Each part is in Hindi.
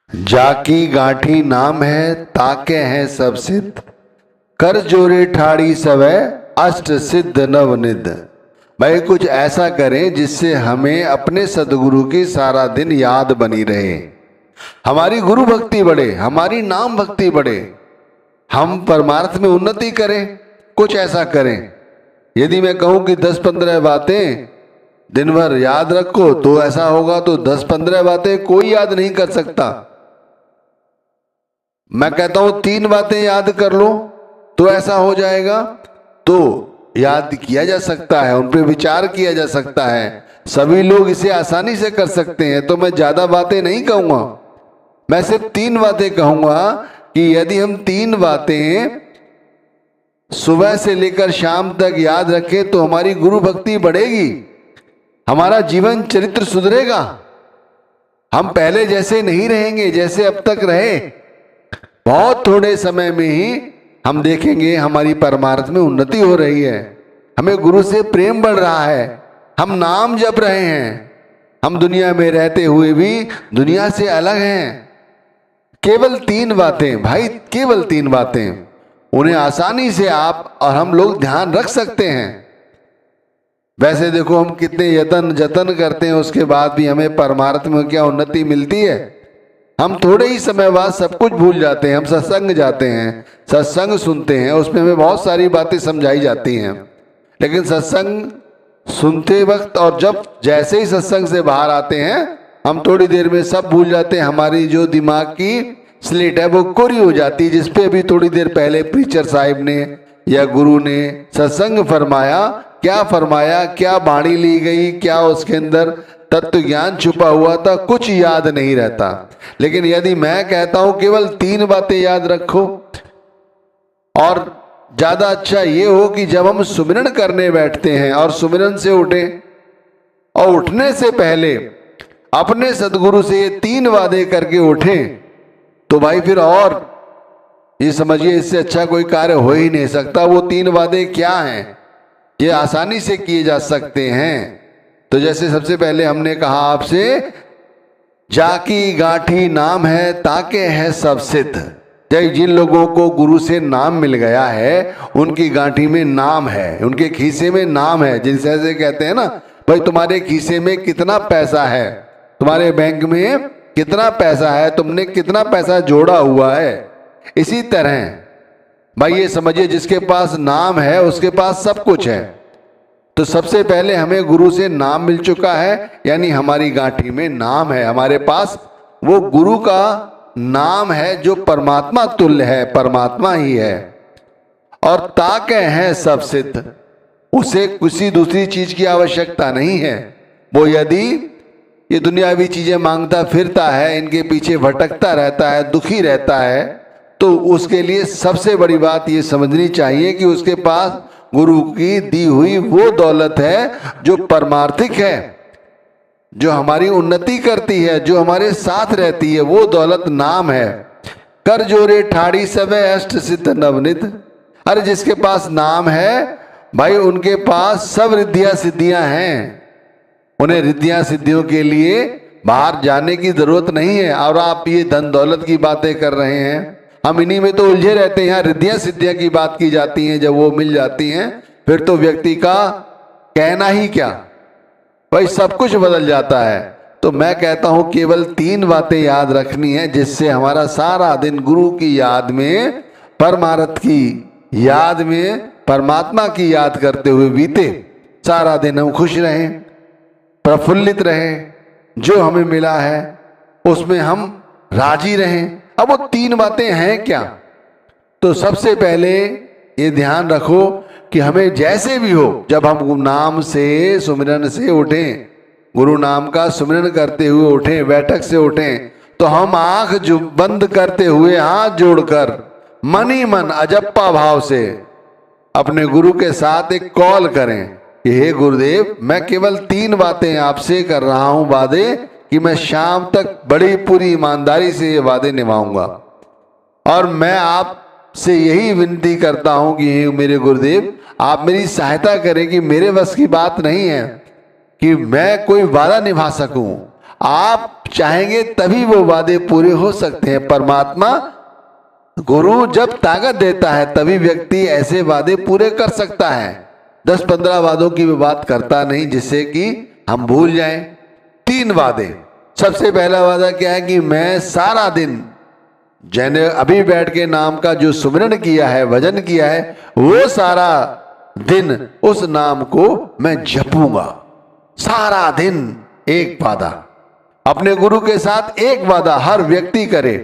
जाकी गांठी नाम है ताके हैं सब सिद्ध, कर जोरे ठाड़ी सवै अष्ट सिद्ध नवनिध। भाई कुछ ऐसा करें जिससे हमें अपने सदगुरु की सारा दिन याद बनी रहे, हमारी गुरु भक्ति बढ़े, हमारी नाम भक्ति बढ़े, हम परमार्थ में उन्नति करें। कुछ ऐसा करें। यदि मैं कहूं कि 10-15 बातें दिन भर याद रखो तो ऐसा होगा, तो 10-15 बातें कोई याद नहीं कर सकता। मैं कहता हूं 3 बातें याद कर लो तो ऐसा हो जाएगा, तो याद किया जा सकता है, उन पर विचार किया जा सकता है, सभी लोग इसे आसानी से कर सकते हैं। तो मैं ज्यादा बातें नहीं कहूंगा, मैं सिर्फ 3 बातें कहूंगा कि यदि हम 3 बातें सुबह से लेकर शाम तक याद रखें तो हमारी गुरु भक्ति बढ़ेगी, हमारा जीवन चरित्र सुधरेगा, हम पहले जैसे नहीं रहेंगे जैसे अब तक रहे। बहुत थोड़े समय में ही हम देखेंगे हमारी परमार्थ में उन्नति हो रही है, हमें गुरु से प्रेम बढ़ रहा है, हम नाम जप रहे हैं, हम दुनिया में रहते हुए भी दुनिया से अलग हैं। केवल 3 बातें भाई, केवल 3 बातें, उन्हें आसानी से आप और हम लोग ध्यान रख सकते हैं। वैसे देखो हम कितने यत्न जतन करते हैं, उसके बाद भी हमें परमार्थ में क्या उन्नति मिलती है? हम थोड़े ही समय बाद सब कुछ भूल जाते हैं। हम सत्संग जाते हैं, सत्संग सुनते हैं, उसमें हमें बहुत सारी बातें समझाई जाती हैं, लेकिन सत्संग सुनते वक्त और जब जैसे ही सत्संग से बाहर आते हैं हम थोड़ी देर में सब भूल जाते हैं। हमारी जो दिमाग की स्लेट है वो कोरी हो जाती है, जिसपे अभी थोड़ी देर पहले प्रीचर साहिब ने या गुरु ने सत्संग फरमाया, क्या बाणी ली गई, क्या उसके अंदर तत्व ज्ञान छुपा हुआ था, कुछ याद नहीं रहता। लेकिन यदि मैं कहता हूं केवल 3 बातें याद रखो, और ज्यादा अच्छा ये हो कि जब हम सुमिरन करने बैठते हैं और सुमिरन से उठें और उठने से पहले अपने सदगुरु से ये 3 वादे करके उठें, तो भाई फिर और ये समझिए इससे अच्छा कोई कार्य हो ही नहीं सकता। वो 3 वादे क्या हैं? ये आसानी से किए जा सकते हैं। तो जैसे सबसे पहले हमने कहा आपसे, जाकी गांठी नाम है ताके है सब सिद्ध। जब जिन लोगों को गुरु से नाम मिल गया है उनकी गांठी में नाम है, उनके खीसे में नाम है। जिनसे ऐसे कहते हैं ना, भाई तुम्हारे खीसे में कितना पैसा है, तुम्हारे बैंक में कितना पैसा है, तुमने कितना पैसा जोड़ा हुआ है। इसी तरह भाई ये समझिए जिसके पास नाम है उसके पास सब कुछ है। तो सबसे पहले हमें गुरु से नाम मिल चुका है, यानी हमारी गांठी में नाम है, हमारे पास वो गुरु का नाम है जो परमात्मा तुल्य है, परमात्मा ही है। और ताके हैं सब सिद्ध, उसे किसी दूसरी चीज की आवश्यकता नहीं है। वो यदि ये दुनियावी चीजें मांगता फिरता है, इनके पीछे भटकता रहता है, दुखी रहता है, तो उसके लिए सबसे बड़ी बात ये समझनी चाहिए कि उसके पास गुरु की दी हुई वो दौलत है जो परमार्थिक है, जो हमारी उन्नति करती है, जो हमारे साथ रहती है। वो दौलत नाम है। कर जोरे ठाड़ी सवै अष्ट सिद्ध नवनिध। अरे जिसके पास नाम है भाई उनके पास सब रिद्धियां सिद्धियां हैं, उन्हें रिद्धियां सिद्धियों के लिए बाहर जाने की जरूरत नहीं है। और आप ये धन दौलत की बातें कर रहे हैं, हम इन्हीं में तो उलझे रहते हैं। यहाँ रिद्धियां सिद्धियां की बात की जाती हैं, जब वो मिल जाती हैं फिर तो व्यक्ति का कहना ही क्या, भाई सब कुछ बदल जाता है। तो मैं कहता हूं केवल 3 बातें याद रखनी है, जिससे हमारा सारा दिन गुरु की याद में, परमार्थ की याद में, परमात्मा की याद करते हुए बीते। सारा दिन हम खुश रहें, प्रफुल्लित रहें, जो हमें मिला है उसमें हम राजी रहें। अब वो 3 बातें हैं क्या? तो सबसे पहले ये ध्यान रखो कि हमें जैसे भी हो, जब हम नाम से सुमिरन से उठें, गुरु नाम का सुमिरन करते हुए उठें, बैठक से उठें, तो हम आंख बंद करते हुए हाथ जोड़कर मन ही मन अजप्पा भाव से अपने गुरु के साथ एक कॉल करें कि हे गुरुदेव, मैं केवल 3 बातें आपसे कर रहा हूं वादे, कि मैं शाम तक बड़ी पूरी ईमानदारी से ये वादे निभाऊंगा। और मैं आपसे यही विनती करता हूं कि हे मेरे गुरुदेव, आप मेरी सहायता करें कि मेरे बस की बात नहीं है कि मैं कोई वादा निभा सकूं। आप चाहेंगे तभी वो वादे पूरे हो सकते हैं। परमात्मा गुरु जब ताकत देता है तभी व्यक्ति ऐसे वादे पूरे कर सकता है। 10-15 वादों की वो बात करता नहीं जिससे कि हम भूल जाएं। 3 वादे। सबसे पहला वादा क्या है कि मैं सारा दिन जैने अभी बैठ के नाम का जो सुमिरन किया है, भजन किया है, वो सारा दिन उस नाम को मैं जपूंगा। सारा दिन एक वादा। अपने गुरु के साथ एक वादा हर व्यक्ति करे,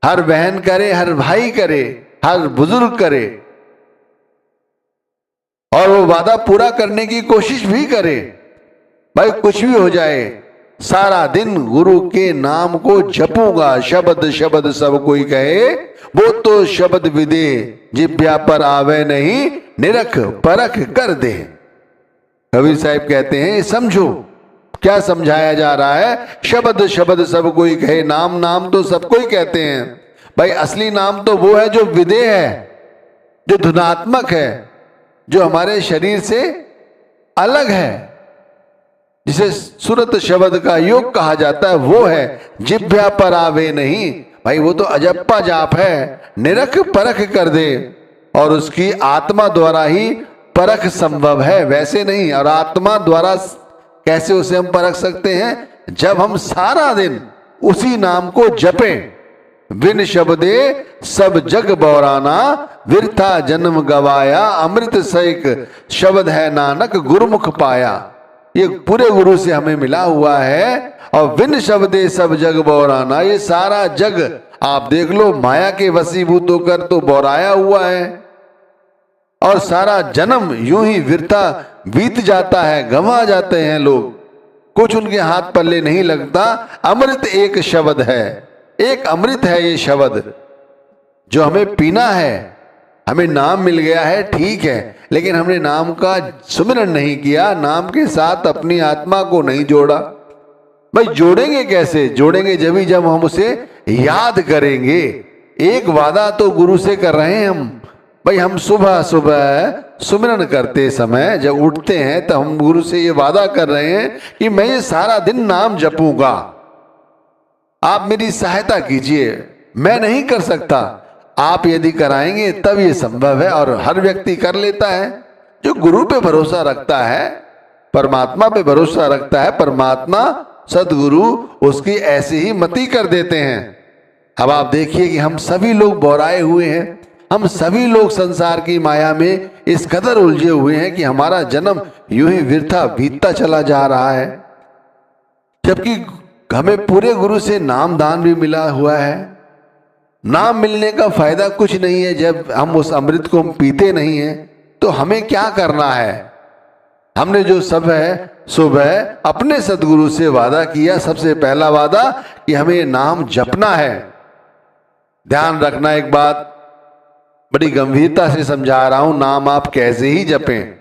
हर बहन करे, हर भाई करे, हर बुजुर्ग करे, और वो वादा पूरा करने की कोशिश भी करे। भाई कुछ भी हो जाए, सारा दिन गुरु के नाम को जपूंगा। शब्द शब्द सब कोई कहे, वो तो शब्द विदे, जिब्या पर आवे नहीं, निरख परख कर दे। कबीर साहब कहते हैं समझो क्या समझाया जा रहा है। शब्द शब्द सब कोई कहे, नाम नाम तो सब कोई कहते हैं। भाई असली नाम तो वो है जो विदेह है, जो धुनात्मक है, जो हमारे शरीर से अलग है, जिसे सुरत शब्द का योग कहा जाता है, वो है जिभ्या पर आवे नहीं। भाई वो तो अजप्पा जाप है, निरख परख कर दे, और उसकी आत्मा द्वारा ही परख संभव है, वैसे नहीं। और आत्मा द्वारा कैसे उसे हम परख सकते हैं? जब हम सारा दिन उसी नाम को जपें। बिन शब्दे सब जग बौराना, विरथा जन्म गवाया, अमृत सैक शब्द है नानक गुरुमुख पाया। ये पूरे गुरु से हमें मिला हुआ है। और बिन शब्दे सब जग बौराना, ये सारा जग आप देख लो माया के वसीभूत होकर तो बौराया हुआ है, और सारा जन्म यूं ही विरथा बीत जाता है, गंवा जाते हैं लोग, कुछ उनके हाथ पल्ले नहीं लगता। अमृत एक शब्द है, एक अमृत है ये शब्द जो हमें पीना है। हमें नाम मिल गया है, ठीक है, लेकिन हमने नाम का सुमिरन नहीं किया, नाम के साथ अपनी आत्मा को नहीं जोड़ा। भाई जोड़ेंगे कैसे? जोड़ेंगे जब हम उसे याद करेंगे। एक वादा तो गुरु से कर रहे हैं हम। भाई हम सुबह सुबह सुमिरन करते समय जब उठते हैं तो हम गुरु से ये वादा कर रहे हैं कि मैं ये सारा दिन नाम जपूंगा, आप मेरी सहायता कीजिए, मैं नहीं कर सकता, आप यदि कराएंगे तब ये संभव है। और हर व्यक्ति कर लेता है जो गुरु पे भरोसा रखता है, परमात्मा पे भरोसा रखता है। परमात्मा सदगुरु उसकी ऐसी ही मति कर देते हैं। अब आप देखिए कि हम सभी लोग बौराए हुए हैं, हम सभी लोग संसार की माया में इस कदर उलझे हुए हैं कि हमारा जन्म यूं ही व्यर्था बीतता चला जा रहा है, जबकि हमें पूरे गुरु से नाम दान भी मिला हुआ है। नाम मिलने का फायदा कुछ नहीं है जब हम उस अमृत को हम पीते नहीं हैं। तो हमें क्या करना है? हमने जो सब है सुबह अपने सदगुरु से वादा किया, सबसे पहला वादा कि हमें नाम जपना है। ध्यान रखना, एक बात बड़ी गंभीरता से समझा रहा हूं, नाम आप कैसे ही जपें,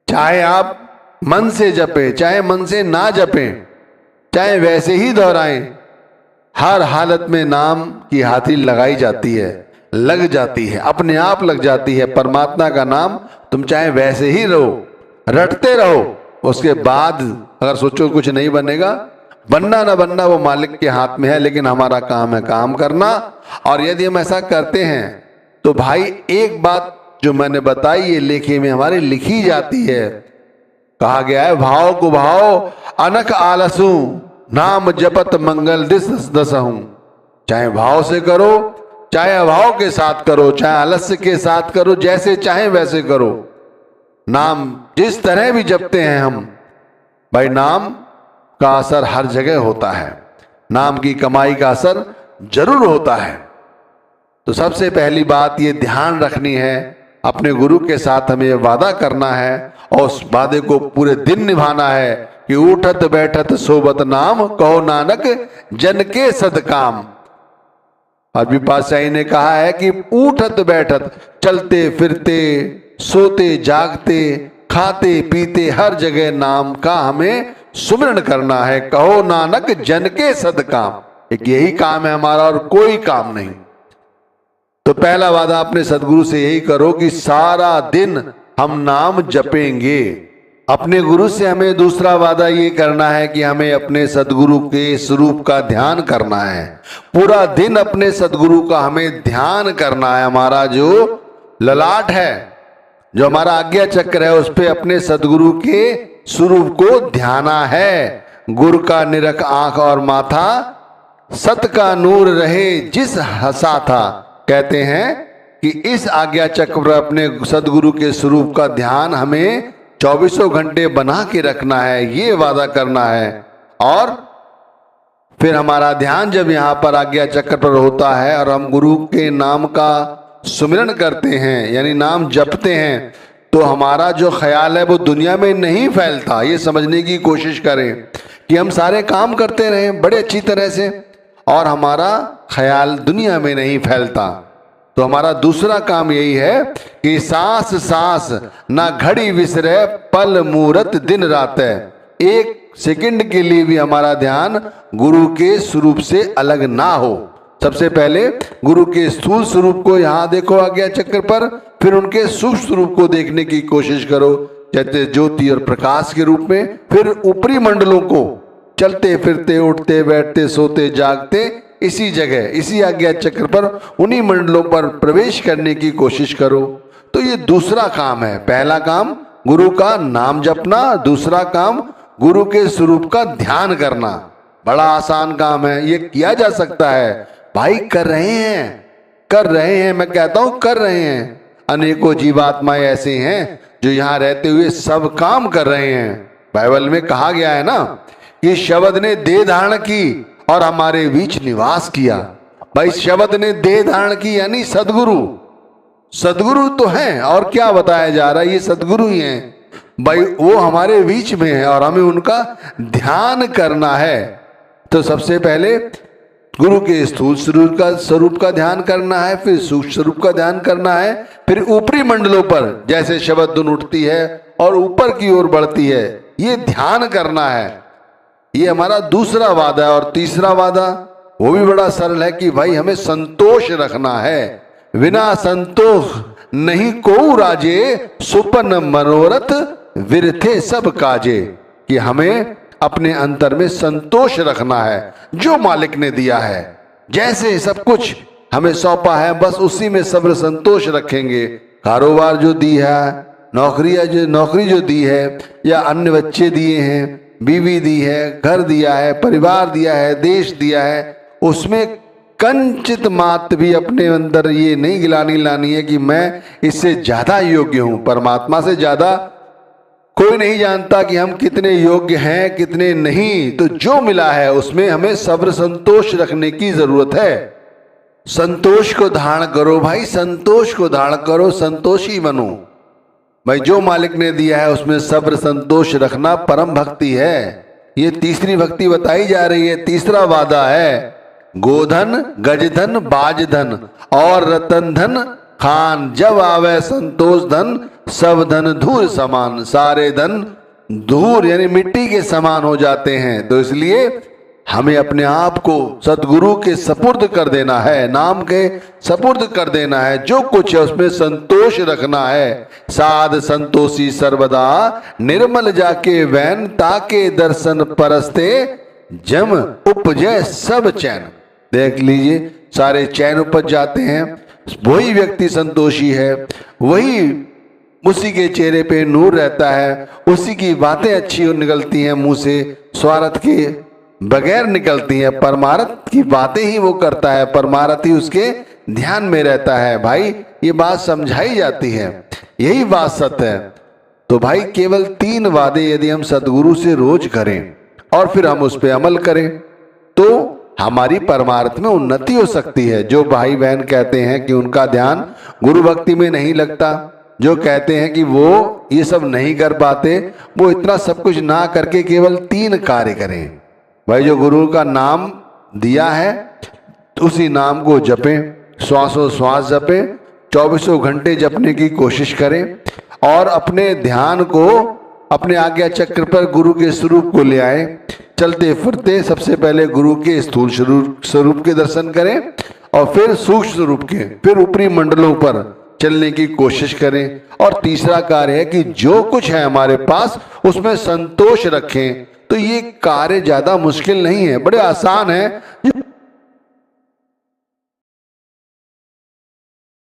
चाहे आप मन से जपें, चाहे मन से ना जपें, चाहे वैसे ही दोहराएं, हर हालत में नाम की हाथी लगाई जाती है, लग जाती है, अपने आप लग जाती है। परमात्मा का नाम तुम चाहे वैसे ही रहो, रटते रहो, उसके बाद अगर सोचो कुछ नहीं बनेगा, बनना ना बनना वो मालिक के हाथ में है, लेकिन हमारा काम है काम करना। और यदि हम ऐसा करते हैं तो भाई एक बात जो मैंने बताई ये लेखे में हमारे लिखी जाती है। कहा गया है भाव को भाव अनक आलसू, नाम जपत मंगल दिस दसहूं। चाहे भाव से करो, चाहे अभाव के साथ करो, चाहे आलस्य के साथ करो, जैसे चाहे वैसे करो, नाम जिस तरह भी जपते हैं हम, भाई नाम का असर हर जगह होता है, नाम की कमाई का असर जरूर होता है। तो सबसे पहली बात ये ध्यान रखनी है, अपने गुरु के साथ हमें वादा करना है और उस वादे को पूरे दिन निभाना है कि उठत बैठत सोबत नाम, कहो नानक जन के सदकाम। अभी पातशाही ने कहा है कि उठत बैठत, चलते फिरते, सोते जागते, खाते पीते, हर जगह नाम का हमें सुमिरन करना है। कहो नानक जन के सदकाम, एक यही काम है हमारा और कोई काम नहीं। तो पहला वादा अपने सदगुरु से यही करो कि सारा दिन हम नाम जपेंगे। अपने गुरु से हमें दूसरा वादा ये करना है कि हमें अपने सदगुरु के स्वरूप का ध्यान करना है। पूरा दिन अपने सदगुरु का हमें ध्यान करना है। हमारा जो ललाट है, जो हमारा आज्ञा चक्र है, उस पे अपने सदगुरु के स्वरूप को ध्याना है। गुरु का निरख आंख और माथा, सत का नूर रहे जिस हंसा था। कहते हैं कि इस आज्ञा चक्र पर अपने सदगुरु के स्वरूप का ध्यान हमें 24 घंटे बना के रखना है, ये वादा करना है। और फिर हमारा ध्यान जब यहाँ पर आज्ञा चक्र पर होता है और हम गुरु के नाम का सुमिरन करते हैं, यानी नाम जपते हैं, तो हमारा जो ख्याल है वो दुनिया में नहीं फैलता। ये समझने की कोशिश करें कि हम सारे काम करते रहें बड़े अच्छी तरह से और हमारा ख्याल दुनिया में नहीं फैलता। तो हमारा दूसरा काम यही है कि सांस सांस ना घड़ी विसरे, पल मुहूर्त दिन रात है। एक सेकंड के लिए भी हमारा ध्यान गुरु के स्वरूप से अलग ना हो। सबसे पहले गुरु के स्थूल स्वरूप को यहाँ देखो आज्ञा चक्र पर, फिर उनके सूक्ष्म स्वरूप को देखने की कोशिश करो, जैसे ज्योति और प्रकाश के रूप में। फिर ऊपरी मंडलों को चलते फिरते, उठते बैठते, सोते जागते, इसी जगह इसी आज्ञा चक्र पर उन्हीं मंडलों पर प्रवेश करने की कोशिश करो। तो ये दूसरा काम है। पहला काम गुरु का नाम जपना, दूसरा काम गुरु के स्वरूप का ध्यान करना। बड़ा आसान काम है, ये किया जा सकता है भाई। कर रहे हैं, मैं कहता हूं कर रहे हैं। अनेकों जीवात्माएं ऐसे हैं जो यहाँ रहते हुए सब काम कर रहे हैं। बाइबल में कहा गया है ना कि शब्द ने देह धारण की और हमारे बीच निवास किया। भाई शब्द ने देह धारण की यानी सदगुरु तो हैं। और क्या बताया जा रहा है, ये सदगुरु ही हैं भाई। वो हमारे बीच में है और हमें उनका ध्यान करना है। तो सबसे पहले गुरु के स्थूल स्वरूप का ध्यान करना है, फिर सूक्ष्म स्वरूप का ध्यान करना है, फिर ऊपरी मंडलों पर जैसे शब्द धुन उठती है और ऊपर की ओर बढ़ती है, ये ध्यान करना है। ये हमारा दूसरा वादा है। और तीसरा वादा वो भी बड़ा सरल है कि भाई हमें संतोष रखना है। बिना संतोष नहीं को राजे, सुपन मनोरथ विरथे सब काजे। कि हमें अपने अंतर में संतोष रखना है जो मालिक ने दिया है। जैसे सब कुछ हमें सौंपा है बस उसी में सब्र संतोष रखेंगे। कारोबार जो दी है, नौकरी जो दी है, या अन्य बच्चे दिए हैं, बीवी दी है, घर दिया है, परिवार दिया है, देश दिया है, उसमें कंचित मात्र भी अपने अंदर ये नहीं गिलानी लानी है कि मैं इससे ज्यादा योग्य हूं। परमात्मा से ज्यादा कोई नहीं जानता कि हम कितने योग्य हैं कितने नहीं। तो जो मिला है उसमें हमें सब्र संतोष रखने की जरूरत है। संतोष को धारण करो भाई, संतोष को धारण करो, संतोषी बनो भाई। जो मालिक ने दिया है उसमें सब्र संतोष रखना परम भक्ति है। ये तीसरी भक्ति बताई जा रही है। तीसरा वादा है गोधन गजधन बाजधन और रतन धन खान, जब आवे संतोष धन सब धन धूल समान। सारे धन धूल यानी मिट्टी के समान हो जाते हैं। तो इसलिए हमें अपने आप को सदगुरु के सपुर्द कर देना है, नाम के सपुर्द कर देना है। जो कुछ है उसमें संतोष रखना है। साध संतोषी सर्वदा निर्मल जाके वैन, ताके दर्शन परस्ते जम उपजय सब चैन। देख लीजिए सारे चैन उपज जाते हैं। वही व्यक्ति संतोषी है, वही उसी के चेहरे पे नूर रहता है, उसी की बातें अच्छी निकलती हैं मुंह से, स्वार्थ के बगैर निकलती हैं। परमार्थ की बातें ही वो करता है, परमार्थ ही उसके ध्यान में रहता है। भाई ये बात समझाई जाती है, यही बात सत्य है। तो भाई केवल 3 वादे यदि हम सदगुरु से रोज करें और फिर हम उस पर अमल करें तो हमारी परमार्थ में उन्नति हो सकती है। जो भाई बहन कहते हैं कि उनका ध्यान गुरु भक्ति में नहीं लगता, जो कहते हैं कि वो ये सब नहीं कर पाते, वो इतना सब कुछ ना करके केवल 3 कार्य करें। भाई जो गुरु का नाम दिया है उसी नाम को जपें, श्वासों श्वास जपें, 24 घंटे जपने की कोशिश करें और अपने ध्यान को अपने आज्ञा चक्र पर गुरु के स्वरूप को ले आए। चलते फिरते सबसे पहले गुरु के स्थूल स्वरूप के दर्शन करें और फिर सूक्ष्म स्वरूप के, फिर ऊपरी मंडलों पर चलने की कोशिश करें। और तीसरा कार्य है कि जो कुछ है हमारे पास उसमें संतोष रखें। तो ये कार्य ज्यादा मुश्किल नहीं है, बड़े आसान है।